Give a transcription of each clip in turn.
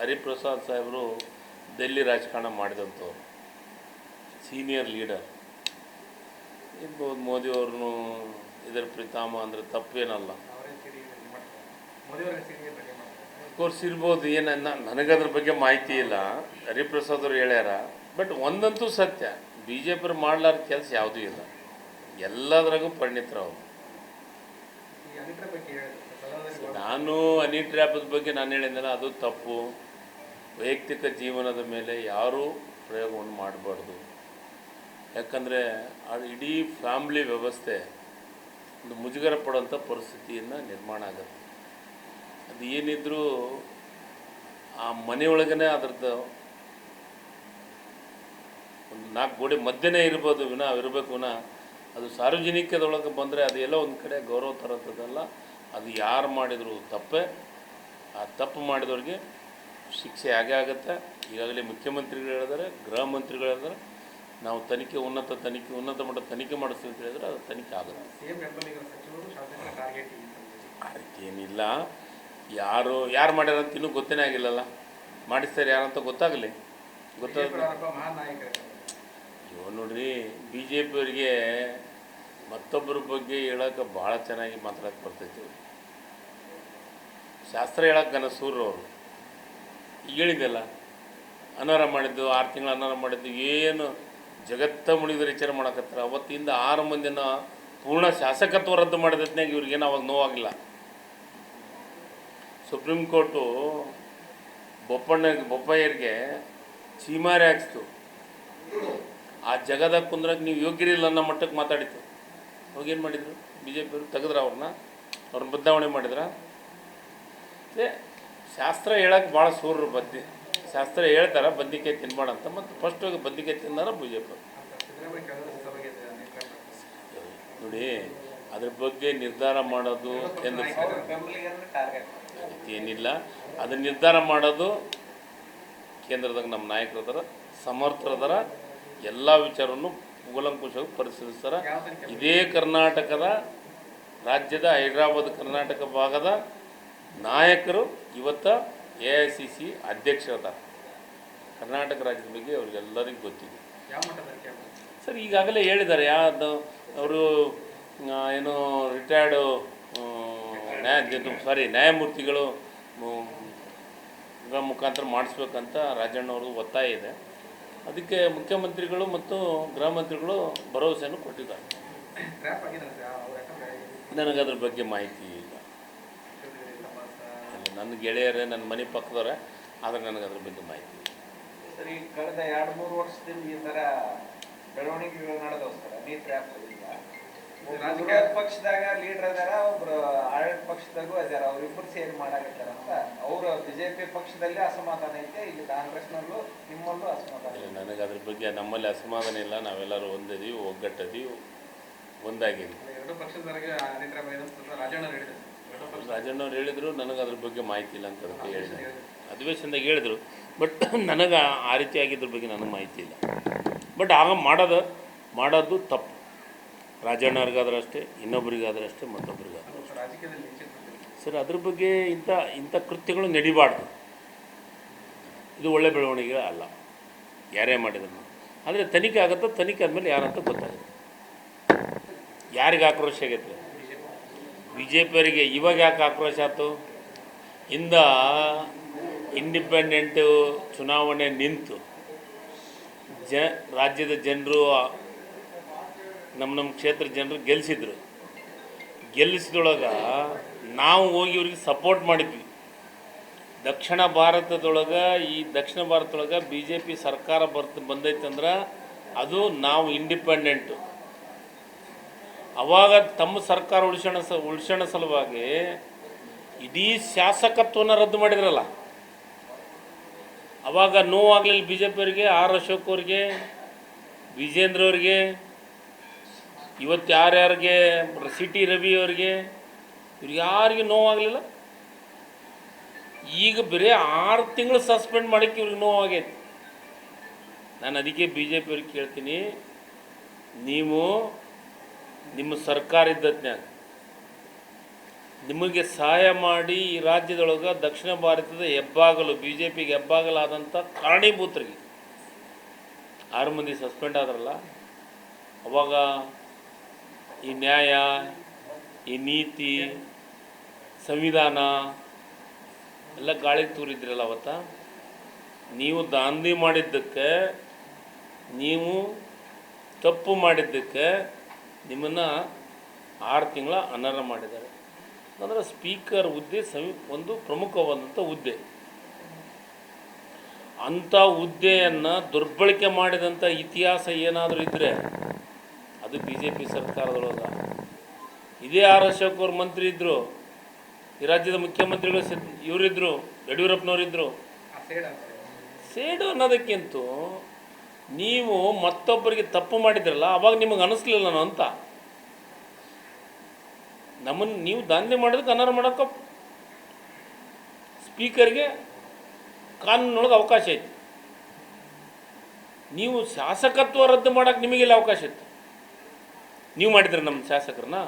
ಹರಿಪ್ರಸಾದ್ ಸಾಹೇಬರು ಡೆಲ್ಲಿ ರಾಜಕಾರಣ ಮಾಡಿದಂಥವ್ರು, senior leader ಇರ್ಬೋದು. ಮೋದಿಯವ್ರನ್ನೂ ಇದರ ಪ್ರಿತಾಮ ಅಂದರೆ ತಪ್ಪೇನಲ್ಲ. ಕೋರ್ಸ್ ಇರ್ಬೋದು, ನನಗದ್ರ ಬಗ್ಗೆ ಮಾಹಿತಿ ಇಲ್ಲ. ಹರಿಪ್ರಸಾದ್ ಅವರು ಹೇಳ್ಯಾರ. ಬಟ್ ಒಂದಂತೂ ಸತ್ಯ, ಬಿ ಜೆ ಪಿಯವ್ರು ಮಾಡಲಾರ ಕೆಲಸ ಯಾವುದೂ ಇಲ್ಲ, ಎಲ್ಲದ್ರಾಗೂ ಪರಿಣಿತರವರು. ನಾನು ಹನಿ ಟ್ರ್ಯಾಪದ ಬಗ್ಗೆ ನಾನು ಹೇಳಿದ್ದೆನಲ್ಲ, ಅದು ತಪ್ಪು. ವೈಯಕ್ತಿಕ ಜೀವನದ ಮೇಲೆ ಯಾರೂ ಪ್ರಯೋಗವನ್ನು ಮಾಡಬಾರ್ದು. ಯಾಕಂದರೆ ಅದು ಇಡೀ ಫ್ಯಾಮ್ಲಿ ವ್ಯವಸ್ಥೆ ಒಂದು ಮುಜುಗರ ಪಡುವಂಥ ಪರಿಸ್ಥಿತಿಯನ್ನು ನಿರ್ಮಾಣ ಆಗುತ್ತೆ. ಅದು ಏನಿದ್ರೂ ಆ ಮನೆಯೊಳಗೇ ಅದರದ್ದು ಒಂದು 4 ಗೋಡೆ ಮಧ್ಯನೇ ಇರ್ಬೋದು ಇರಬೇಕು ವಿನಃ ಅದು ಸಾರ್ವಜನಿಕದೊಳಗೆ ಬಂದರೆ ಅದು ಎಲ್ಲ ಒಂದು ಕಡೆ ಗೌರವ ತರೋಂಥದ್ದಲ್ಲ. ಅದು ಯಾರು ಮಾಡಿದ್ರು ತಪ್ಪೇ. ಆ ತಪ್ಪು ಮಾಡಿದವ್ರಿಗೆ ಶಿಕ್ಷೆ ಆಗೇ ಆಗುತ್ತೆ. ಈಗಾಗಲೇ ಮುಖ್ಯಮಂತ್ರಿಗಳು ಹೇಳಿದ್ದಾರೆ, ಗೃಹ ಮಂತ್ರಿಗಳು ಹೇಳಿದ್ದಾರೆ, ನಾವು ಉನ್ನತ ಮಟ್ಟ ತನಿಖೆ ಮಾಡಿಸ್ತೀವಿ ಅಂತ ಹೇಳಿದ್ರೆ ಅದು ತನಿಖೆ ಆಗುತ್ತೆ. ಅದಕ್ಕೇನಿಲ್ಲ, ಯಾರು ಮಾಡ್ಯಾರ ಅಂತ ಇನ್ನೂ ಗೊತ್ತೇ ಆಗಿಲ್ಲಲ್ಲ. ಮಾಡಿಸ್ತಾರೆ ಯಾರಂತ ಗೊತ್ತಾಗಲಿ. ನೋಡ್ರಿ, ಬಿ ಜೆ ಪಿಯವರಿಗೆ ಮತ್ತೊಬ್ಬರ ಬಗ್ಗೆ ಹೇಳೋಕೆ ಭಾಳ ಚೆನ್ನಾಗಿ ಮಾತಾಡೋಕ್ಕೆ ಬರ್ತೈತಿ. ಶಾಸ್ತ್ರ ಹೇಳೋಕೆ ಸೂರ್ಯವರು ಈಗ ಹೇಳಿದ್ದೆಲ್ಲ, ಅನಾರ ಮಾಡಿದ್ದು 6 ತಿಂಗಳು ಅನಾರ ಮಾಡಿದ್ದು ಏನು ಜಗತ್ತ ಮುಳಿದ್ರೆ ವಿಚಾರ ಮಾಡಕತ್ತಾರ. ಅವತ್ತಿಂದ 6 ಮಂದಿನ ಪೂರ್ಣ ಶಾಸಕತ್ವ ರದ್ದು ಮಾಡಿದ್ನಾಗ ಇವ್ರಿಗೇನು ಅವಾಗ ನೋವಾಗಿಲ್ಲ. Supreme court ಬೊಪ್ಪಯ್ಯರಿಗೆ ಚೀಮಾರಿ ಹಾಕ್ಸ್ತು. ಆ ಜಗದಾಗ ಕುಂದ್ರಾಗ ನೀವು ಯೋಗ್ಯರಿಲ್ಲ ಅನ್ನೋ ಮಟ್ಟಕ್ಕೆ ಮಾತಾಡಿತು. ಅವಾಗೇನು ಮಾಡಿದರು ಬಿ ಜೆ ಪಿಯವರು? ತೆಗೆದ್ರ ಅವ್ರನ್ನ ಬದಲಾವಣೆ ಮಾಡಿದ್ರ? ಶಾಸ್ತ್ರ ಹೇಳಕ್ಕೆ ಭಾಳ ಸೂರ್ಯರು ಶಾಸ್ತ್ರ ಹೇಳ್ತಾರೆ ಬದ್ನಿಕಾಯಿ ತಿನ್ಬೇಡ ಅಂತ. ಮತ್ತು ಫಸ್ಟ್ ಹೋಗಿ ಬದ್ನಿಕಾಯಿ ತಿನ್ನಾರ ಬಿ ಜೆ ಪಿ. ನೋಡಿ, ಅದ್ರ ಬಗ್ಗೆ ನಿರ್ಧಾರ ಮಾಡೋದು ಕೇಂದ್ರ ಏನಿಲ್ಲ. ಅದು ನಿರ್ಧಾರ ಮಾಡೋದು ಕೇಂದ್ರದಾಗ ನಮ್ಮ ನಾಯಕರದಾರ, ಸಮರ್ಥರದಾರ. ಎಲ್ಲ ವಿಚಾರವನ್ನು ಕೂಲಂಕುಷವಾಗಿ ಪರಿಶೀಲಿಸ್ತಾರೆ. ಇದೇ ಕರ್ನಾಟಕದ ರಾಜ್ಯದ ಹೈದರಾಬಾದ್ ಕರ್ನಾಟಕ ಭಾಗದ ನಾಯಕರು ಇವತ್ತು AICC ಅಧ್ಯಕ್ಷರದಾರ. ಕರ್ನಾಟಕ ರಾಜ್ಯದ ಬಗ್ಗೆ ಅವ್ರಿಗೆಲ್ಲರಿಗೂ ಗೊತ್ತಿದೆ ಸರ್. ಈಗಾಗಲೇ ಹೇಳಿದ್ದಾರೆ, ಅವರು ಏನು ರಿಟೈರ್ಡು ನ್ಯಾಯಮೂರ್ತಿಗಳು ಮುಖಾಂತರ ಮಾಡಿಸ್ಬೇಕಂತ ರಾಜಣ್ಣವ್ರದ್ದು ಒತ್ತಾಯ ಇದೆ. ಅದಕ್ಕೆ ಮುಖ್ಯಮಂತ್ರಿಗಳು ಮತ್ತು ಗೃಹ ಮಂತ್ರಿಗಳು ಭರವಸೆಯನ್ನು ಕೊಟ್ಟಿದ್ದಾರೆ. ನನಗದ್ರ ಬಗ್ಗೆ ಮಾಹಿತಿ ಇಲ್ಲ. ನನ್ನ ಗೆಳೆಯರೇ, ನನ್ನ ಮನೆ ಪಕ್ಕದವರೇ, ಆದರೆ ನನಗದ್ರ ಬಗ್ಗೆ ಮಾಹಿತಿ ಇಲ್ಲ. ಸರಿ, ಕಳೆದ 2-3 ವರ್ಷದಿಂದ ಈ ಥರ ಬೆಳವಣಿಗೆಗಳು ನಡೆದವು ಸರ್. ರಾಜಕೀಯ ಪಕ್ಷದಾಗ ಲೀಡರ್ ಅದಾರ, ಒಬ್ರು ಆಡಳಿತ ಪಕ್ಷದಾಗೂ ಅದಾರ. ಅವರಿಬ್ಬರು ಸೇರಿ ಮಾಡಾಕತ್ತಾರ ಅಂತ ಅವರು ಬಿಜೆಪಿ ಪಕ್ಷದಲ್ಲಿ ಅಸಮಾಧಾನ ಐತೆ, ಇಲ್ಲಿ ಕಾಂಗ್ರೆಸ್ನಲ್ಲೂ ನಿಮ್ಮಲ್ಲೂ ಅಸಮಾಧಾನ. ನನಗೆ ಅದ್ರ ಬಗ್ಗೆ ನಮ್ಮಲ್ಲಿ ಅಸಮಾಧಾನ ಇಲ್ಲ. ನಾವೆಲ್ಲರೂ ಒಂದಿದ್ದೀವಿ, ಒಗ್ಗಟ್ಟಿದ್ದೀವಿ, ಒಂದಾಗಿದ್ದೀವಿ. ಎರಡು ಪಕ್ಷದವರೆಗೆ ರಾಜಣ್ಣವ್ರು ಹೇಳಿದರು, ನನಗೆ ಅದ್ರ ಬಗ್ಗೆ ಮಾಹಿತಿ ಇಲ್ಲ ಅಂತ ಅದಕ್ಕೆ ಹೇಳಿದೆ. ಅಧಿವೇಶನದಾಗ ಹೇಳಿದರು, ಬಟ್ ನನಗೆ ಆ ರೀತಿ ಆಗಿದ್ರ ಬಗ್ಗೆ ನನಗೆ ಮಾಹಿತಿ ಇಲ್ಲ. ಬಟ್ ಆಗ ಮಾಡೋದು ತಪ್ಪು. ರಾಜಣ್ಣವ್ರಿಗಾದ್ರೆ ಅಷ್ಟೇ, ಇನ್ನೊಬ್ಬರಿಗಾದ್ರೆ ಅಷ್ಟೇ, ಮತ್ತೊಬ್ಬರಿಗಾದ್ರೆ ಅಷ್ಟೇ. ಸರ್, ಅದ್ರ ಬಗ್ಗೆ ಇಂಥ ಕೃತ್ಯಗಳು ನಡಿಬಾರ್ದು. ಇದು ಒಳ್ಳೆ ಬೆಳವಣಿಗೆ ಅಲ್ಲ, ಯಾರೇ ಮಾಡಿದ್ರು. ಆದರೆ ತನಿಖೆ ಆಗುತ್ತೆ, ತನಿಖೆ ಆದಮೇಲೆ ಯಾರಂತ ಗೊತ್ತಾಗುತ್ತೆ. ಯಾರಿಗೆ ಆಕ್ರೋಶ ಆಗೈತೆ? ಬಿ ಜೆ ಪಿಯವರಿಗೆ. ಇವಾಗ ಯಾಕೆ ಆಕ್ರೋಶ ಆಯ್ತು? ಇಂಡಿಪೆಂಡೆಂಟು ಚುನಾವಣೆ ನಿಂತು ರಾಜ್ಯದ ಜನರು, ನಮ್ಮ ಕ್ಷೇತ್ರ ಜನರು ಗೆಲ್ಲಿಸಿದೊಳಗೆ ನಾವು ಹೋಗಿ ಇವ್ರಿಗೆ ಸಪೋರ್ಟ್ ಮಾಡಿದ್ವಿ. ದಕ್ಷಿಣ ಭಾರತದೊಳಗೆ ಬಿ ಜೆ ಪಿ ಸರ್ಕಾರ ಬಂದೈತಂದ್ರೆ ಅದು ನಾವು ಇಂಡಿಪೆಂಡೆಂಟು. ಅವಾಗ ತಮ್ಮ ಸರ್ಕಾರ ಉಳಿಸೋಣ ಸಲುವಾಗಿ ಇಡೀ ಶಾಸಕತ್ವನ ರದ್ದು ಮಾಡಿದ್ರಲ್ಲ. ಅವಾಗ ನೋವಾಗಲಿಲ್ಲ ಬಿ ಜೆ ಪಿಯವರಿಗೆ, ಆರ್ ಅಶೋಕ್ ಅವ್ರಿಗೆ, ವಿಜೇಂದ್ರ ಅವ್ರಿಗೆ, ಇವತ್ತು ಯಾರ್ಯಾರಿಗೆ ಸಿ ಟಿ ರವಿ ಅವ್ರಿಗೆ, ಇವ್ರಿಗೆ ಯಾರಿಗೆ ನೋವಾಗಲಿಲ್ಲ. ಈಗ ಬರೀ 6 ತಿಂಗಳು ಸಸ್ಪೆಂಡ್ ಮಾಡೋಕ್ಕೆ ಇವ್ರಿಗೆ ನೋವಾಗೈತಿ. ನಾನು ಅದಕ್ಕೆ ಬಿ ಜೆ ಪಿಯವ್ರಿಗೆ ಕೇಳ್ತೀನಿ, ನೀವು ನಿಮ್ಮ ಸರ್ಕಾರ ಇದ್ದತ್ನ್ಯಾಗ ನಿಮಗೆ ಸಹಾಯ ಮಾಡಿ ಈ ರಾಜ್ಯದೊಳಗೆ ದಕ್ಷಿಣ ಭಾರತದ ಹೆಬ್ಬಾಗಲು ಬಿ ಜೆ ಪಿಗೆ ಹೆಬ್ಬಾಗಲಾದಂಥ ಕಾರಣೀಭೂತರಿಗೆ 6 ಮಂದಿ ಸಸ್ಪೆಂಡ್ ಆದ್ರಲ್ಲ, ಅವಾಗ ಈ ನ್ಯಾಯ, ಈ ನೀತಿ, ಸಂವಿಧಾನ ಎಲ್ಲ ಗಾಳಿಗೆ ತೂರಿದ್ರಲ್ಲ ಅವತ್ತ. ನೀವು ದಾಂಧಿ ಮಾಡಿದ್ದಕ್ಕೆ, ನೀವು ತಪ್ಪು ಮಾಡಿದ್ದಕ್ಕೆ ನಿಮ್ಮನ್ನು 6 ತಿಂಗಳ ಅನರ್ಹ ಮಾಡಿದ್ದಾರೆ. ಅಂದರೆ ಸ್ಪೀಕರ್ ಹುದ್ದೆ ಒಂದು ಪ್ರಮುಖವಾದಂಥ ಹುದ್ದೆ. ಅಂಥ ಹುದ್ದೆಯನ್ನು ದುರ್ಬಳಕೆ ಮಾಡಿದಂಥ ಇತಿಹಾಸ ಏನಾದರೂ ಇದ್ದರೆ ಅದು ಬಿ ಜೆ ಪಿ ಸರ್ಕಾರದೊಳಗೆ. ಇದೇ ಆರ್ ಅಶೋಕ್ ಅವ್ರ ಮಂತ್ರಿ ಇದ್ದರು, ಈ ರಾಜ್ಯದ ಮುಖ್ಯಮಂತ್ರಿಗಳು ಇವರಿದ್ದರು, ಯಡಿಯೂರಪ್ಪನವರಿದ್ದರು. ಸೇಡು ಅನ್ನೋದಕ್ಕಿಂತ ನೀವು ಮತ್ತೊಬ್ಬರಿಗೆ ತಪ್ಪು ಮಾಡಿದ್ರಲ್ಲ, ಅವಾಗ ನಿಮಗೆ ಅನ್ನಿಸ್ಲಿಲ್ಲ ನಾನು ಅಂತ. ನಮ್ಮನ್ನು ನೀವು ದಾಂಧೆ ಮಾಡೋದಕ್ಕೆ ಅನರ್ಹ ಮಾಡೋಕ್ಕೆ ಸ್ಪೀಕರ್ಗೆ ಕಾನೂನೊಳಗೆ ಅವಕಾಶ ಐತಿ. ನೀವು ಶಾಸಕತ್ವ ರದ್ದು ಮಾಡೋಕ್ಕೆ ನಿಮಗೆಲ್ಲ ಅವಕಾಶ ಇತ್ತು. ನೀವು ಮಾಡಿದ್ರೆ ನಮ್ಮ ಶಾಸಕರನ್ನ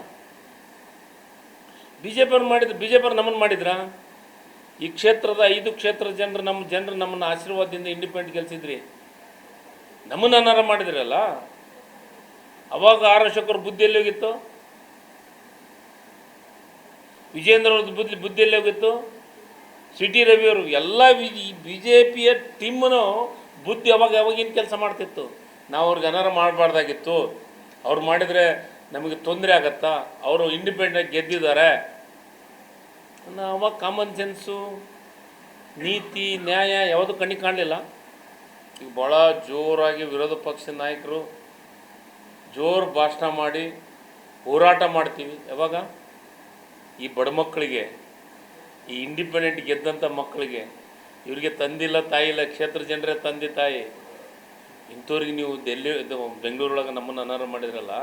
ಬಿ ಜೆ ಪಿಯವ್ರು ಮಾಡಿದ್ರು, ಬಿ ಜೆ ಪಿಯವ್ರು ನಮ್ಮನ್ನು ಮಾಡಿದ್ರಾ? ಈ ಕ್ಷೇತ್ರದ 5 ಕ್ಷೇತ್ರದ ಜನರು ನಮ್ಮನ್ನು ಆಶೀರ್ವಾದದಿಂದ ಇಂಡಿಪೆಂಡೆಂಟ್ ಗೆಲ್ಸಿದ್ರಿ, ನಮ್ಮನ್ನು ಅನರ್ಹ ಮಾಡಿದ್ರಲ್ಲ. ಅವಾಗ ಆರ್ ಅಶೋಕರ ಬುದ್ಧಿಯಲ್ಲಿ ಹೋಗಿತ್ತು, ವಿಜೇಂದ್ರ ಅವ್ರದ್ದು ಬುದ್ಧಿಯಲ್ಲಿ ಹೋಗಿತ್ತು, ಸಿ ಟಿ ರವಿಯವರು ಎಲ್ಲ ಬಿ ಜೆ ಪಿಯ ಟೀಮನು ಬುದ್ಧಿ ಯಾವಾಗಿನ ಕೆಲಸ ಮಾಡ್ತಿತ್ತು. ನಾವು ಅವ್ರಿಗೆ ಅನರ್ಹ ಮಾಡಬಾರ್ದಾಗಿತ್ತು, ಅವ್ರು ಮಾಡಿದರೆ ನಮಗೆ ತೊಂದರೆ ಆಗತ್ತಾ, ಅವರು ಇಂಡಿಪೆಂಡೆಂಟ್ ಗೆದ್ದಿದ್ದಾರೆ ಅವಾಗ ಕಾಮನ್ ಸೆನ್ಸು, ನೀತಿ, ನ್ಯಾಯ ಯಾವುದು ಕಣ್ಣಿಗೆ ಕಾಣಲಿಲ್ಲ. ಈಗ ಭಾಳ ಜೋರಾಗಿ ವಿರೋಧ ಪಕ್ಷದ ನಾಯಕರು ಜೋರು ಭಾಷಣ ಮಾಡಿ ಹೋರಾಟ ಮಾಡ್ತೀವಿ. ಯಾವಾಗ ಈ ಬಡ ಮಕ್ಕಳಿಗೆ, ಈ ಇಂಡಿಪೆಂಡೆಂಟ್ ಗೆದ್ದಂಥ ಮಕ್ಕಳಿಗೆ, ಇವರಿಗೆ ತಂದಿಲ್ಲ ತಾಯಿ ಇಲ್ಲ, ಕ್ಷೇತ್ರ ಜನರೇ ತಂದೆ ತಾಯಿ, ಇಂಥವ್ರಿಗೆ ನೀವು ಬೆಂಗಳೂರೊಳಗೆ ನಮ್ಮನ್ನು ಅನರ್ಹ ಮಾಡಿದ್ರಲ್ಲ,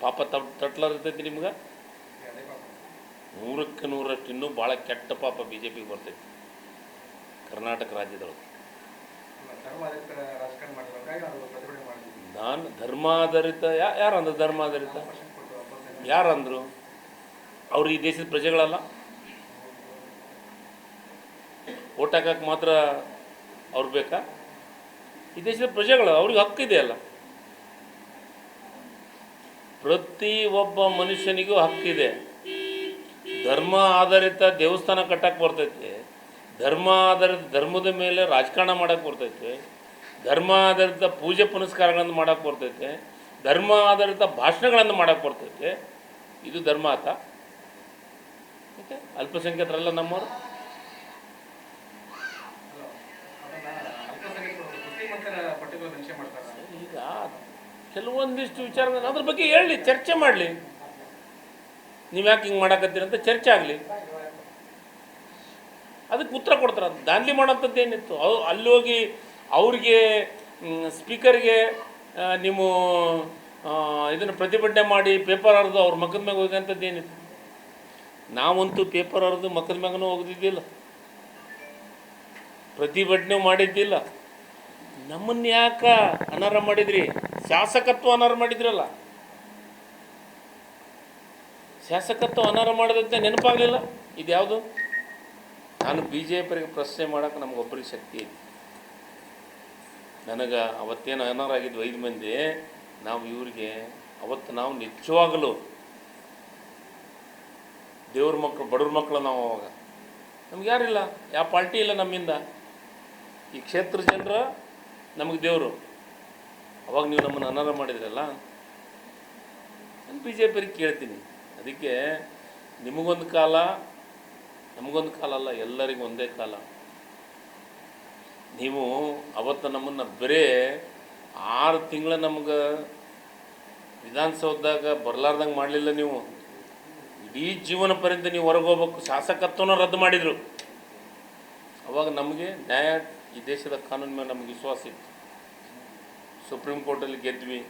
ಪಾಪ ತಟ್ಲಾರ್ತೈತಿ ನಿಮ್ಗೆ. 100ಕ್ಕೆ 100ರಷ್ಟು ಇನ್ನೂ ಭಾಳ ಕೆಟ್ಟ ಪಾಪ ಬಿ ಜೆ ಪಿಗೆ ಬರ್ತೈತಿ ಕರ್ನಾಟಕ ರಾಜ್ಯದೊಳಗೆ. ನಾನು ಧರ್ಮಾಧಾರಿತ ಯಾರಂದ್ರು? ಧರ್ಮಾಧಾರಿತ ಯಾರಂದರು? ಅವರು ಈ ದೇಶದ ಪ್ರಜೆಗಳಲ್ಲ. ಓಟ್ ಹಾಕಕ್ಕೆ ಮಾತ್ರ ಅವ್ರು ಬೇಕಾ? ಈ ದೇಶದ ಪ್ರಜೆಗಳು, ಅವ್ರಿಗೆ ಹಕ್ಕಿದೆಯಲ್ಲ. ಪ್ರತಿ ಒಬ್ಬ ಮನುಷ್ಯನಿಗೂ ಹಕ್ಕಿದೆ. ಧರ್ಮ ಆಧಾರಿತ ದೇವಸ್ಥಾನ ಕಟ್ಟಕ್ಕೆ ಬರ್ತೈತೆ, ಧರ್ಮ ಆಧಾರಿತ ಧರ್ಮದ ಮೇಲೆ ರಾಜಕಾರಣ ಮಾಡೋಕ್ಕೆ ಬರ್ತೈತೆ, ಧರ್ಮ ಆಧಾರಿತ ಪೂಜೆ ಪುನಸ್ಕಾರಗಳನ್ನು ಮಾಡೋಕ್ಕೆ ಬರ್ತೈತೆ, ಧರ್ಮ ಆಧಾರಿತ ಭಾಷಣಗಳನ್ನು ಮಾಡೋಕ್ಕೆ ಬರ್ತೈತೆ. ಇದು ಧರ್ಮ ಆತ? ಓಕೆ, ಅಲ್ಪಸಂಖ್ಯಾತರಲ್ಲ ನಮ್ಮವರು. ಈಗ ಕೆಲವೊಂದಿಷ್ಟು ವಿಚಾರಗಳು ಅದ್ರ ಬಗ್ಗೆ ಹೇಳಲಿ, ಚರ್ಚೆ ಮಾಡಲಿ. ನೀವು ಯಾಕೆ ಹಿಂಗೆ ಮಾಡಕತ್ತೀರಂತ ಚರ್ಚೆ ಆಗಲಿ, ಅದಕ್ಕೆ ಉತ್ತರ ಕೊಡ್ತಾರೆ. ದಾಂಧಲಿ ಮಾಡೋಂಥದ್ದು ಏನಿತ್ತು? ಅಲ್ಲಿ ಹೋಗಿ ಅವ್ರಿಗೆ ಸ್ಪೀಕರ್ಗೆ ನೀವು ಇದನ್ನು ಪ್ರತಿಭಟನೆ ಮಾಡಿ ಪೇಪರ್ ಹರಿದು ಅವ್ರ ಮಕ್ಕದ ಮ್ಯಾಗ ಹೋಗೋಂಥದ್ದು ಏನಿತ್ತು? ನಾವಂತೂ ಪೇಪರ್ ಹರಿದು ಮಕ್ಕದ ಮ್ಯಾಗೂ ಹೋಗೋದಿದ್ದಿಲ್ಲ, ಪ್ರತಿಭಟನೆ ಮಾಡಿದ್ದಿಲ್ಲ. ನಮ್ಮನ್ನು ಯಾಕೆ ಅನರ್ಹ ಮಾಡಿದ್ರಿ? ಶಾಸಕತ್ವ ಅನರ್ಹ ಮಾಡಿದ್ರಲ್ಲ. ಶಾಸಕತ್ವ ಅನರ್ಹ ಮಾಡೋದಂತೆ ನೆನಪಾಗಲಿಲ್ಲ. ಇದು ಯಾವುದು? ನಾನು ಬಿ ಜೆ ಪಿಗೆ ಪ್ರಶ್ನೆ ಮಾಡೋಕೆ ನಮಗೊಬ್ಬರಿಗೆ ಶಕ್ತಿ ಇದೆ. ನನಗೆ ಅವತ್ತೇನು ಅನರ್ಹ ಆಗಿದ್ದು 5 ಮಂದಿ, ನಾವು ಇವರಿಗೆ ಅವತ್ತು ನಾವು ನಿಜವಾಗಲೂ ದೇವ್ರ ಮಕ್ಕಳು, ಬಡವ್ರ ಮಕ್ಕಳು ನಾವು. ಅವಾಗ ನಮ್ಗೆ ಯಾರಿಲ್ಲ, ಯಾವ ಪಾರ್ಟಿ ಇಲ್ಲ ನಮ್ಮಿಂದ. ಈ ಕ್ಷೇತ್ರ ಜನರ ನಮಗೆ ದೇವರು. ಅವಾಗ ನೀವು ನಮ್ಮನ್ನು ಅನರ್ಹ ಮಾಡಿದ್ರಲ್ಲ. ನಾನು ಬಿ ಜೆ ಪಿಗೆ ಕೇಳ್ತೀನಿ. ಅದಕ್ಕೆ ನಿಮಗೊಂದು ಕಾಲ, ನಮಗೊಂದು ಕಾಲ ಅಲ್ಲ, ಎಲ್ಲರಿಗೂ ಒಂದೇ ಕಾಲ. ನೀವು ಅವತ್ತು ನಮ್ಮನ್ನು ಬರೇ 6 ತಿಂಗಳ ನಮ್ಗೆ ವಿಧಾನಸೌಧದಾಗ ಬರಲಾರ್ದಂಗೆ ಮಾಡಲಿಲ್ಲ. ನೀವು ಇಡೀ ಜೀವನ ಪರ್ಯಂತ ನೀವು ಹೊರಗೆ ಹೋಗ್ಬೇಕು. ಶಾಸಕತ್ವನ ರದ್ದು ಮಾಡಿದರು. ಅವಾಗ ನಮಗೆ ನ್ಯಾಯ, ಈ ದೇಶದ ಕಾನೂನು ಮೇಲೆ ನಮಗೆ ವಿಶ್ವಾಸ ಇತ್ತು. ಸುಪ್ರೀಂ ಕೋರ್ಟಲ್ಲಿ ಗೆದ್ವಿ.